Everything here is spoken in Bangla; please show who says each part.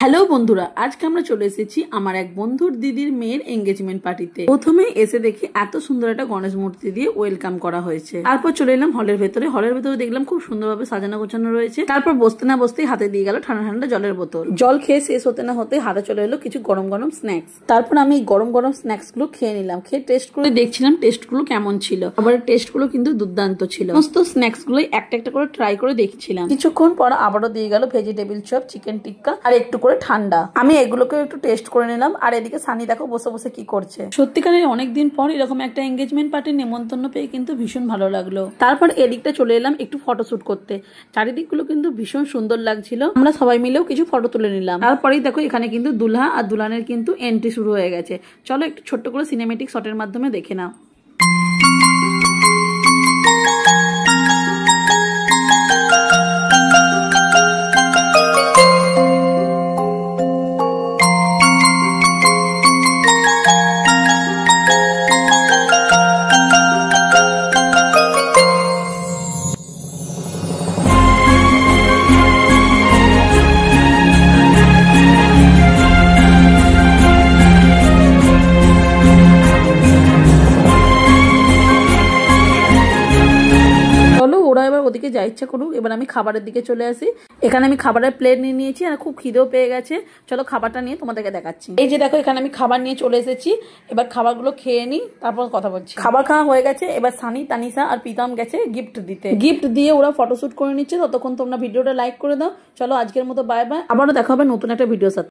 Speaker 1: হ্যালো বন্ধুরা, আজকে আমরা চলে এসেছি আমার এক বন্ধুর দিদির মেয়ের এঙ্গেজমেন্ট পার্টিতে। প্রথমে এসে দেখি এত সুন্দর একটা গণেশ মূর্তি দিয়ে ওয়েলকাম করা হয়েছে। তারপর চলে এলাম হলের ভেতরে। হলের ভেতরে দেখলাম খুব সুন্দরভাবে সাজানো গোছানো রয়েছে। তারপর বসতে না বসতেই হাতে দিয়ে গেল ঠান্ডা ঠান্ডা জলের বোতল। জল খেয়ে শেষ হতে না হতে হাতে চলে এলো কিছু গরম গরম স্ন্যাক্স। তারপর আমি গরম গরম স্ন্যাক্স গুলো খেয়ে নিলাম। খেয়ে টেস্ট করে দেখছিলাম টেস্ট গুলো কেমন ছিল। আবার টেস্ট গুলো কিন্তু দুর্দান্ত ছিল। সমস্ত স্ন্যাক্স গুলো একটা একটা করে ট্রাই করে দেখছিলাম। কিছুক্ষণ পর আবারও দিয়ে গেল ভেজিটেবিল চপ, চিকেন টিক্কা আর একটু করে ঠান্ডা। আমি এগুলোকে একটু টেস্ট করে নিলাম। আর এদিকে সানি দেখো বসে বসে কি করছে। সত্যিকারের অনেকদিন পর এরকম একটা এঙ্গেজমেন্ট পার্টির নেমন্তন্ন পেয়ে কিন্তু ভীষণ ভালো লাগলো। তারপর এদিকটা চলে এলাম একটু ফটোশুট করতে। চারিদিকগুলো কিন্তু ভীষণ সুন্দর লাগছিল। আমরা সবাই মিলেও কিছু ফটো তুলে নিলাম। তারপরেই দেখো এখানে কিন্তু দুলহা আর দুলহানের কিন্তু এন্ট্রি শুরু হয়ে গেছে। চলো একটু ছোট্ট করে সিনেমেটিক শটের মাধ্যমে দেখে নাও। ওরা এবার ওদিকে যা ইচ্ছা করুক। এবার আমি খাবারের দিকে চলে আসি। এখানে আমি খাবারের প্লেট নিয়ে নিয়েছি আর খুব খিদেও পেয়ে গেছে। চলো খাবারটা নিয়ে তোমাদেরকে দেখাচ্ছি। এই যে দেখো এখানে আমি খাবার নিয়ে চলে এসেছি। এবার খাবারগুলো খেয়ে নিই, তারপর কথা বলছি। খাবার খাওয়া হয়ে গেছে। এবার সানি, তানিশা আর প্রীতম গেছে গিফট দিতে। গিফট দিয়ে ওরা ফটোশুট করে নিচ্ছে। ততক্ষণ তোমরা ভিডিওটা লাইক করে দাও। চলো আজকের মতো বাই বাই। আবারও দেখা হবে নতুন একটা ভিডিওর সাথে।